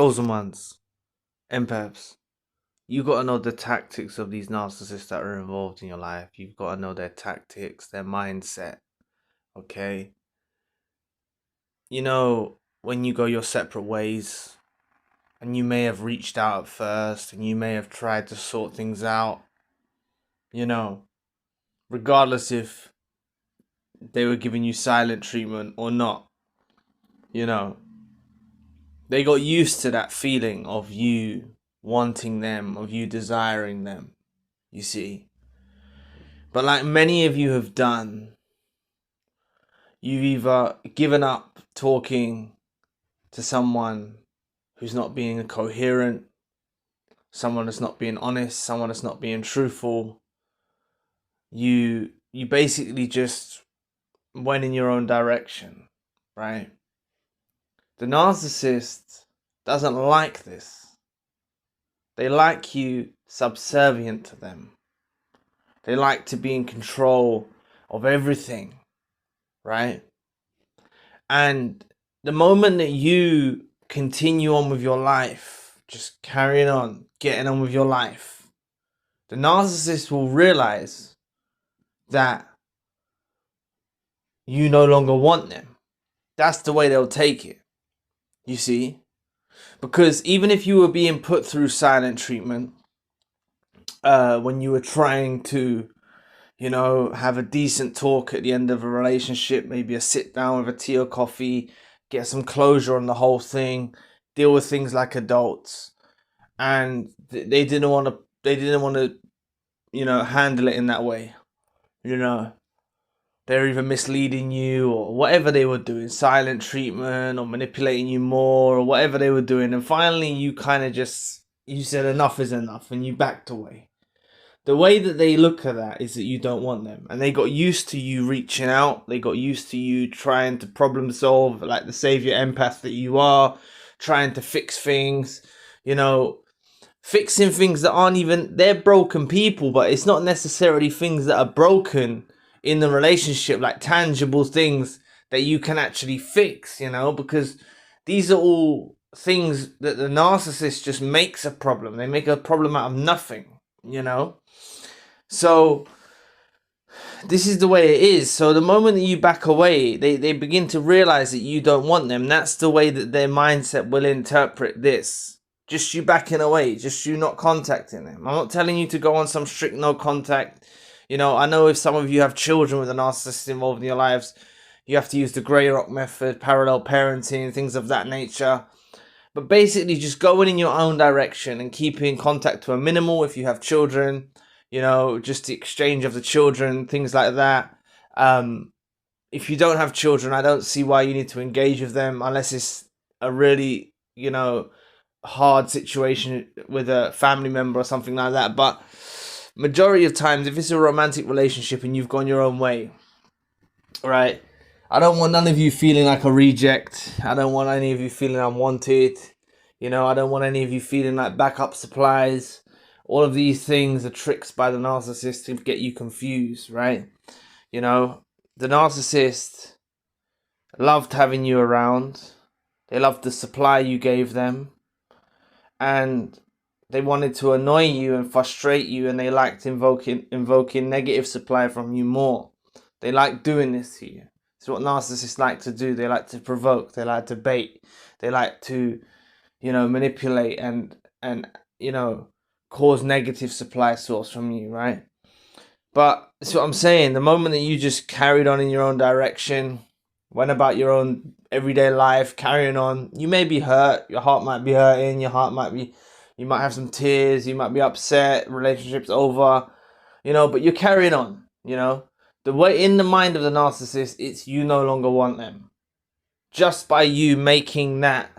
chosen ones, empaths, you got to know the tactics of these narcissists that are involved in your life. You've got to know their tactics, their mindset, okay? You know, when you go your separate ways, and you may have reached out at first, and you may have tried to sort things out, you know, regardless if they were giving you silent treatment or not, you know, they got used to that feeling of you wanting them, of you desiring them, you see. But like many of you have done, you've either given up talking to someone who's not being coherent, someone that's not being honest, someone that's not being truthful. You basically just went in your own direction, right? The narcissist doesn't like this. They like you subservient to them. They like to be in control of everything, right? And the moment that you continue on with your life, just carrying on, getting on with your life, the narcissist will realize that you no longer want them. That's the way they'll take it, you see? Because even if you were being put through silent treatment, when you were trying to, you know, have a decent talk at the end of a relationship, maybe a sit down with a tea or coffee, get some closure on the whole thing, deal with things like adults, and they didn't want to, you know, handle it in that way. You know, they're either misleading you or whatever they were doing, silent treatment or manipulating you more or whatever they were doing, and finally you kind of just, you said enough is enough and you backed away. The way that they look at that is that you don't want them. And they got used to you reaching out. They got used to you trying to problem solve, like the savior empath that you are, trying to fix things, you know, fixing things that aren't even, they're broken people, but it's not necessarily things that are broken in the relationship, like tangible things that you can actually fix, you know, because these are all things that the narcissist just makes a problem. They make a problem out of nothing, you know. So this is the way it is. So the moment that you back away, they begin to realize that you don't want them. That's the way that their mindset will interpret this. Just you backing away, just you not contacting them. I'm not telling you to go on some strict no contact. You know, I know if some of you have children with a narcissist involved in your lives, you have to use the grey rock method, parallel parenting, things of that nature. But basically just going in your own direction and keeping contact to a minimal if you have children. You know, just the exchange of the children, things like that. If you don't have children, I don't see why you need to engage with them unless it's a really, you know, hard situation with a family member or something like that. But majority of times, if it's a romantic relationship and you've gone your own way, right? I don't want none of you feeling like a reject. I don't want any of you feeling unwanted. You know, I don't want any of you feeling like backup supplies. All of these things are tricks by the narcissist to get you confused, right? You know, the narcissist loved having you around. They loved the supply you gave them. And they wanted to annoy you and frustrate you, and they liked invoking negative supply from you more. They like doing this to you. It's what narcissists like to do. They like to provoke. They like to bait. They like to, you know, manipulate and you know, cause negative supply source from you, right? But that's what I'm saying. The moment that you just carried on in your own direction, went about your own everyday life, carrying on, you may be hurt. Your heart might be hurting. Your heart might be, you might have some tears. You might be upset. Relationship's over, you know, but you're carrying on, you know. The way in the mind of the narcissist, it's you no longer want them. Just by you making that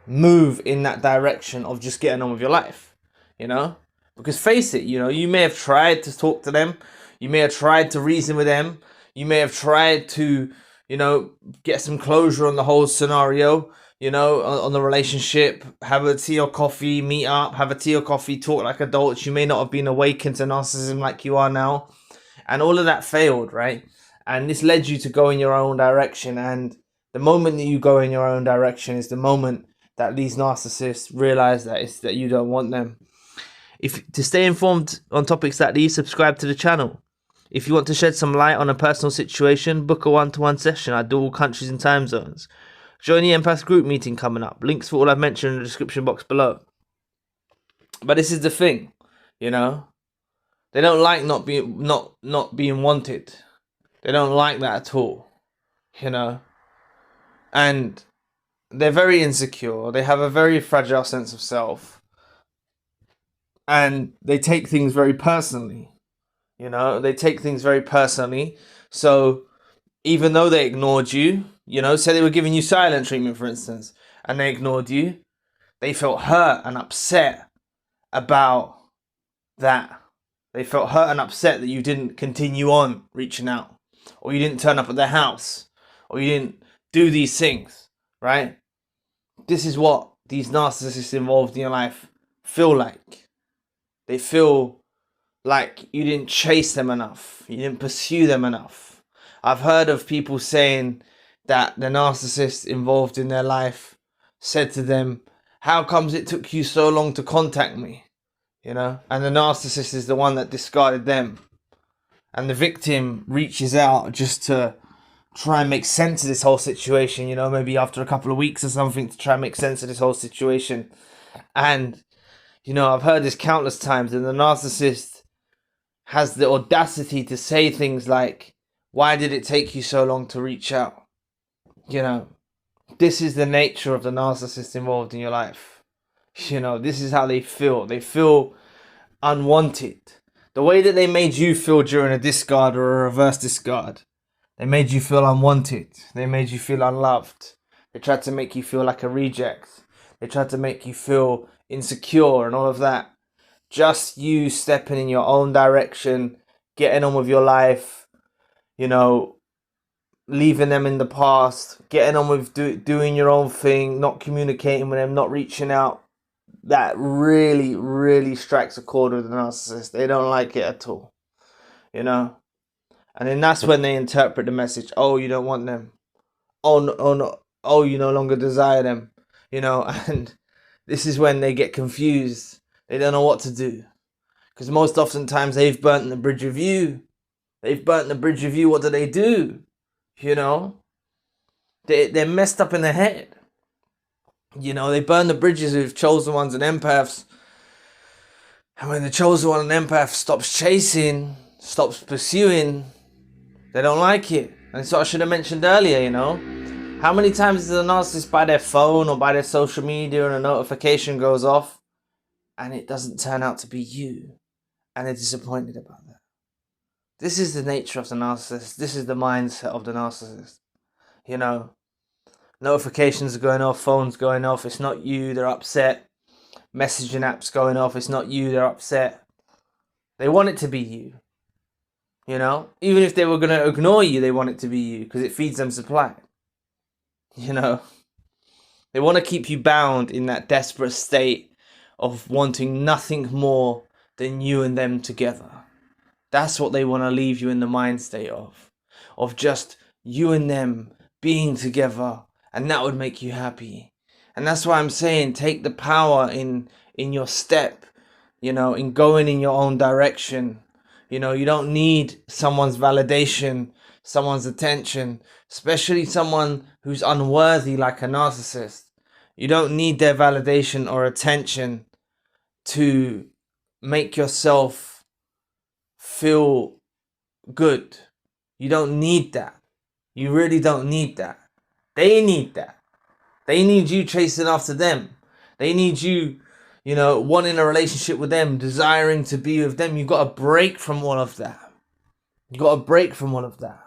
move in that direction of just getting on with your life, you know? Because face it, you know, you may have tried to talk to them. You may have tried to reason with them. You may have tried to, you know, get some closure on the whole scenario, you know, on the relationship. Have a tea or coffee, meet up, have a tea or coffee, talk like adults. You may not have been awakened to narcissism like you are now. And all of that failed, right? And this led you to go in your own direction. And the moment that you go in your own direction is the moment that these narcissists realize that it's that you don't want them. If to stay informed on topics like these, subscribe to the channel. If you want to shed some light on a personal situation, book a one-to-one session. I do all countries and time zones. Join the Empath group meeting coming up. Links for all I've mentioned in the description box below. But this is the thing, you know. They don't like not being wanted. They don't like that at all, you know. And they're very insecure. They have a very fragile sense of self. And they take things very personally. You know, they take things very personally. So even though they ignored you, you know, say they were giving you silent treatment, for instance, and they ignored you, they felt hurt and upset about that. They felt hurt and upset that you didn't continue on reaching out, or you didn't turn up at their house, or you didn't do these things, right? This is what these narcissists involved in your life feel like. They feel like you didn't chase them enough. You didn't pursue them enough. I've heard of people saying that the narcissist involved in their life said to them, "How comes it took you so long to contact me?" You know, and the narcissist is the one that discarded them. And the victim reaches out just to try and make sense of this whole situation, you know, maybe after a couple of weeks or something, to try and make sense of this whole situation. And, you know, I've heard this countless times, and the narcissist has the audacity to say things like, "Why did it take you so long to reach out?" You know, this is the nature of the narcissist involved in your life. You know, this is how they feel. They feel unwanted. The way that they made you feel during a discard or a reverse discard, they made you feel unwanted. They made you feel unloved. They tried to make you feel like a reject. They tried to make you feel insecure and all of that. Just you stepping in your own direction, getting on with your life, you know, leaving them in the past, getting on with doing your own thing, not communicating with them, not reaching out. That really, really strikes a chord with the narcissist. They don't like it at all, you know. And then that's when they interpret the message. Oh, you don't want them. Oh, no, oh, no. Oh, you no longer desire them, you know. And this is when they get confused. They don't know what to do. Because most oftentimes they've burnt the bridge with you. They've burnt the bridge with you. What do? You know. They're messed up in the head. You know, they burn the bridges with chosen ones and empaths. And when the chosen one and empath stops chasing, stops pursuing, they don't like it. And it's what I should have mentioned earlier, you know. How many times does a narcissist buy their phone or buy their social media and a notification goes off and it doesn't turn out to be you? And they're disappointed about that. This is the nature of the narcissist. This is the mindset of the narcissist. You know. Notifications are going off, phones going off, it's not you, they're upset. Messaging apps going off, it's not you, they're upset. They want it to be you. You know? Even if they were going to ignore you, they want it to be you because it feeds them supply. You know? They want to keep you bound in that desperate state of wanting nothing more than you and them together. That's what they want to leave you in the mind state of just you and them being together. And that would make you happy. And that's why I'm saying take the power in your step, you know, in going in your own direction. You know, you don't need someone's validation, someone's attention, especially someone who's unworthy like a narcissist. You don't need their validation or attention to make yourself feel good. You don't need that. You really don't need that. They need that. They need you chasing after them. They need you, you know, wanting a relationship with them, desiring to be with them. You've got to break from all of that. You've got to break from all of that.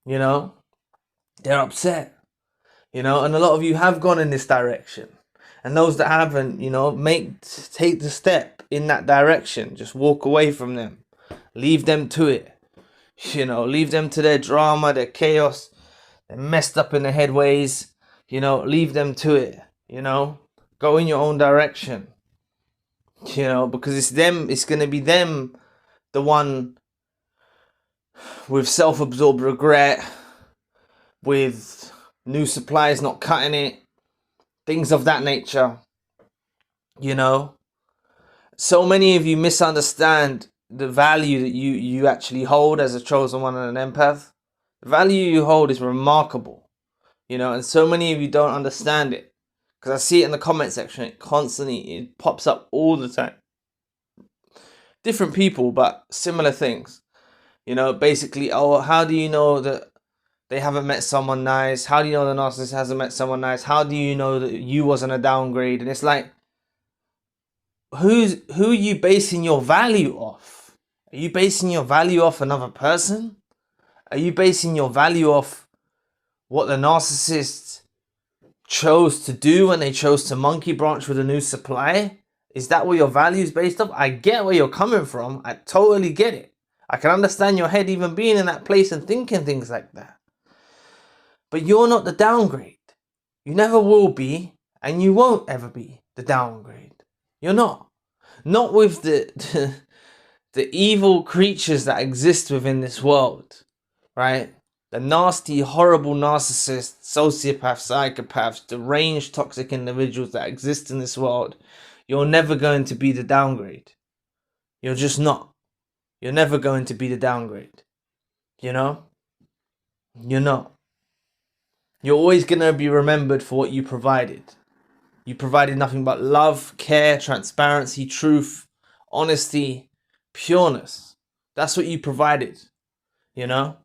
You know, they're upset. You know, and a lot of you have gone in this direction. And those that haven't, you know, take the step in that direction. Just walk away from them. Leave them to it. You know, leave them to their drama, their chaos. They're messed up in their head ways, you know, leave them to it, you know, go in your own direction, you know, because it's going to be them, the one with self-absorbed regret, with new suppliers not cutting it, things of that nature. You know, so many of you misunderstand the value that you actually hold as a chosen one and an empath. The value you hold is remarkable, you know, and so many of you don't understand it, because I see it in the comment section. It pops up all the time. Different people, but similar things. You know, basically, oh, how do you know that they haven't met someone nice? How do you know the narcissist hasn't met someone nice? How do you know that you wasn't a downgrade? And it's like, who are you basing your value off? Are you basing your value off another person? Are you basing your value off what the narcissist chose to do when they chose to monkey branch with a new supply? Is that what your value is based off? I get where you're coming from. I totally get it. I can understand your head even being in that place and thinking things like that. But you're not the downgrade. You never will be, and you won't ever be the downgrade. You're not. Not with the evil creatures that exist within this world, right? The nasty, horrible narcissists, sociopaths, psychopaths, deranged, toxic individuals that exist in this world. You're never going to be the downgrade. You're just not. You're never going to be the downgrade. You know? You're not. You're always going to be remembered for what you provided. You provided nothing but love, care, transparency, truth, honesty, pureness. That's what you provided, you know?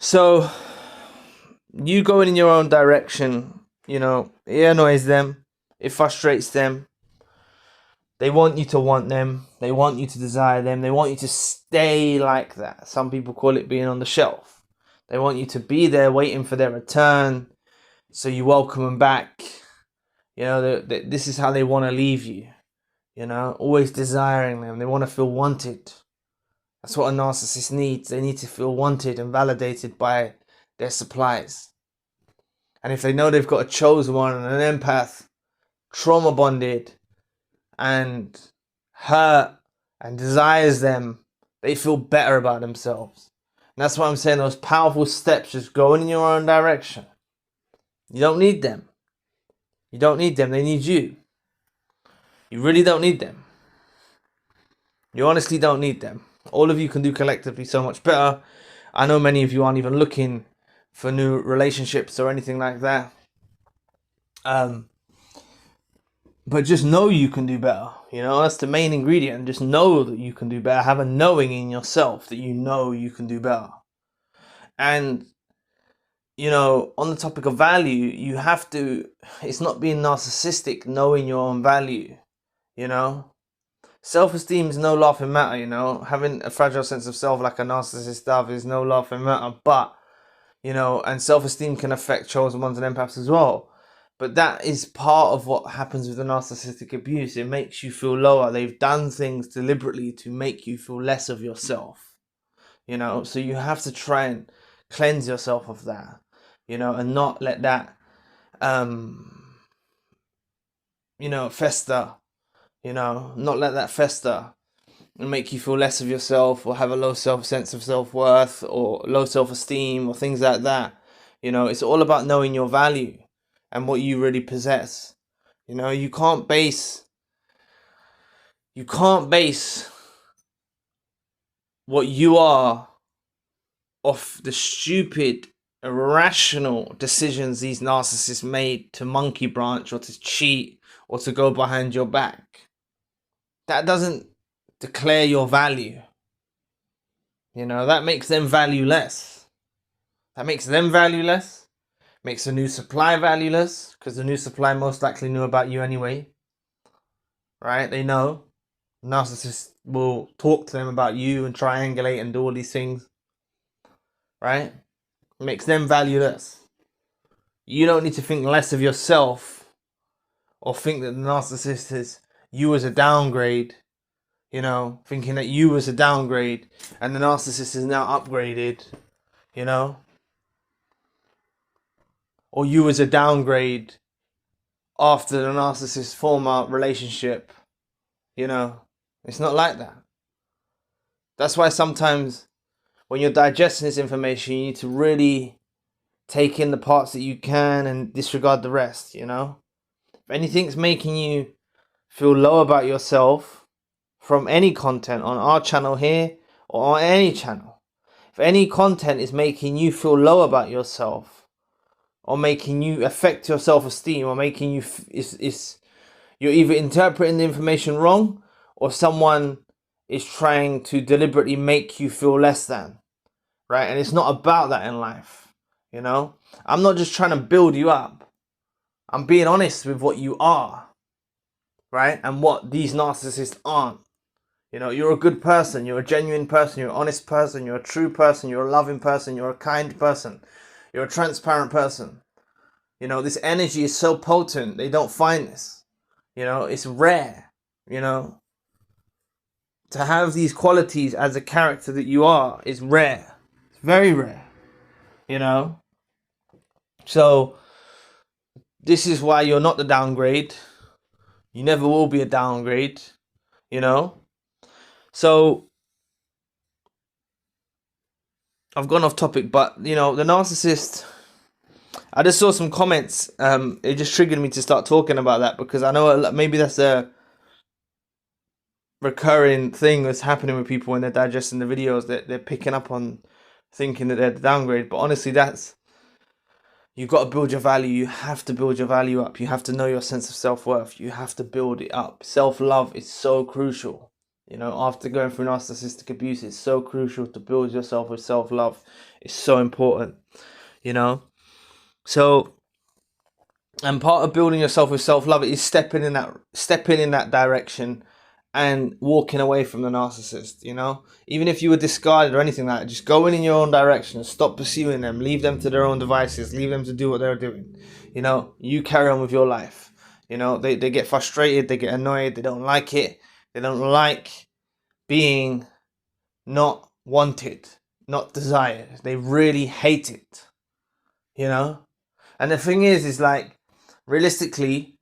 So, you going in your own direction, you know, it annoys them, it frustrates them. They want you to want them, they want you to desire them, they want you to stay like that. Some people call it being on the shelf. They want you to be there waiting for their return, so you welcome them back. You know, this is how they want to leave you. You know, always desiring them. They want to feel wanted. That's what a narcissist needs. They need to feel wanted and validated by their supplies. And if they know they've got a chosen one and an empath, trauma bonded and hurt and desires them, they feel better about themselves. And that's why I'm saying those powerful steps, just going in your own direction. You don't need them. You don't need them. They need you. You really don't need them. You honestly don't need them. All of you can do collectively so much better. I know many of you aren't even looking for new relationships or anything like that. But just know you can do better. You know, that's the main ingredient. Just know that you can do better. Have a knowing in yourself that you know you can do better. And, you know, on the topic of value, you have to, it's not being narcissistic, knowing your own value, you know. Self-esteem is no laughing matter, you know. Having a fragile sense of self like a narcissist does is no laughing matter. But, you know, and self-esteem can affect chosen ones and empaths as well. But that is part of what happens with the narcissistic abuse. It makes you feel lower. They've done things deliberately to make you feel less of yourself, you know. So you have to try and cleanse yourself of that, you know, and not let that, you know, fester. You know, not let that fester and make you feel less of yourself or have a low sense of self-worth or low self-esteem or things like that. You know, it's all about knowing your value and what you really possess. You know, you can't base what you are off the stupid, irrational decisions these narcissists made to monkey branch or to cheat or to go behind your back. That doesn't declare your value. You know, that makes them valueless. That makes them valueless. Makes the new supply valueless, because the new supply most likely knew about you anyway. Right? They know. Narcissists will talk to them about you and triangulate and do all these things. Right? It makes them valueless. You don't need to think less of yourself or think that the narcissist is you as a downgrade. You know, thinking that you was a downgrade and the narcissist is now upgraded, you know? Or you was a downgrade after the narcissist's former relationship, you know? It's not like that. That's why sometimes when you're digesting this information, you need to really take in the parts that you can and disregard the rest, you know? If anything's making you feel low about yourself from any content on our channel here or on any channel, if any content is making you feel low about yourself or making you affect your self-esteem or making you, you're either interpreting the information wrong or someone is trying to deliberately make you feel less than, right? And it's not about that in life, you know? I'm not just trying to build you up. I'm being honest with what you are, right? And what these narcissists aren't. You know, you're a good person, you're a genuine person, you're an honest person, you're a true person, you're a loving person, you're a kind person, you're a transparent person. You know, this energy is so potent, they don't find this. You know, it's rare, you know. To have these qualities as a character that you are is rare. It's very rare, you know. So, this is why you're not the downgrade. You never will be a downgrade, you know. So, I've gone off topic, but, you know, the narcissist, I just saw some comments. It just triggered me to start talking about that because I know maybe that's a recurring thing that's happening with people when they're digesting the videos, that they're picking up on thinking that they're the downgrade. But honestly, you've got to build your value. You have to build your value up. You have to know your sense of self-worth. You have to build it up. Self-love is so crucial. You know, after going through narcissistic abuse, it's so crucial to build yourself with self-love. It's so important, you know. So, and part of building yourself with self-love is stepping in that direction and walking away from the narcissist, you know. Even if you were discarded or anything like that, just going in your own direction. Stop pursuing them. Leave them to their own devices. Leave them to do what they're doing. You know, you carry on with your life. You know, they get frustrated. They get annoyed. They don't like it. They don't like being not wanted, not desired. They really hate it, you know. And the thing is like, realistically,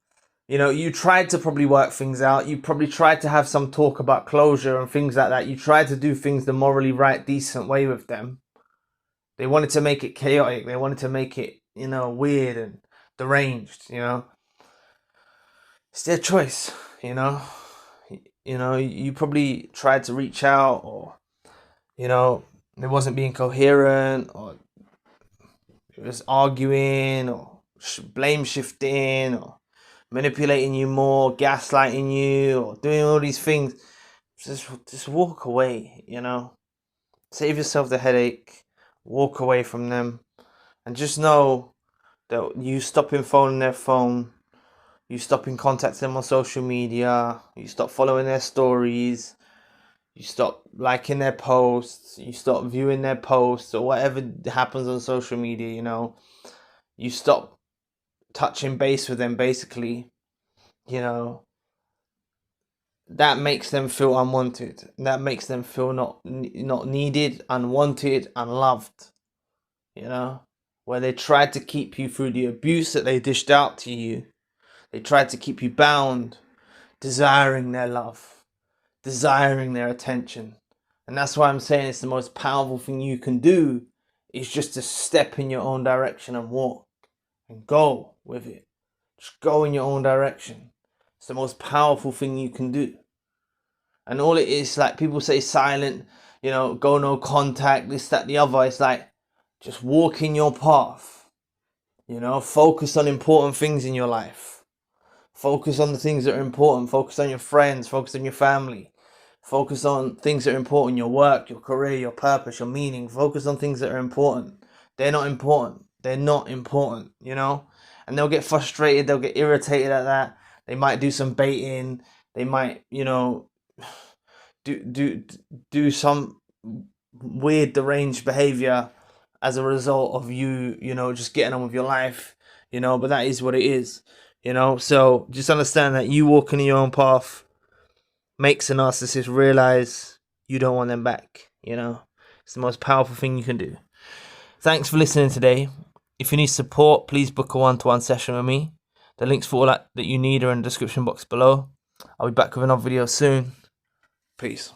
you know, you tried to probably work things out. You probably tried to have some talk about closure and things like that. You tried to do things the morally right, decent way with them. They wanted to make it chaotic. They wanted to make it, you know, weird and deranged, you know. It's their choice, you know. You know, you probably tried to reach out, or, you know, it wasn't being coherent, or it was arguing, or blame shifting, or manipulating you more, gaslighting you, or doing all these things. Just walk away, you know. Save yourself the headache. Walk away from them, and just know that you stopping phoning their phone, you stopping contacting them on social media, you stop following their stories, you stop liking their posts, you stop viewing their posts, or whatever happens on social media, you know. You stop touching base with them, basically, you know. That makes them feel unwanted. That makes them feel not needed, unwanted, unloved, you know. Where they tried to keep you through the abuse that they dished out to you. They tried to keep you bound, desiring their love, desiring their attention. And that's why I'm saying it's the most powerful thing you can do, is just to step in your own direction and walk and go with it. Just go in your own direction. It's the most powerful thing you can do. And all it is, like people say, silent, you know, go no contact, this, that, the other. It's like, just walk in your path, you know, focus on important things in your life. Focus on the things that are important. Focus on your friends, focus on your family. Focus on things that are important, your work, your career, your purpose, your meaning. Focus on things that are important. They're not important. They're not important, you know? And they'll get frustrated, they'll get irritated at that. They might do some baiting. They might, you know, do some weird deranged behavior as a result of you, you know, just getting on with your life, you know, but that is what it is, you know. So just understand that you walking in your own path makes a narcissist realize you don't want them back, you know. It's the most powerful thing you can do. Thanks for listening today. If you need support, please book a one-to-one session with me. The links for all that you need are in the description box below. I'll be back with another video soon. Peace.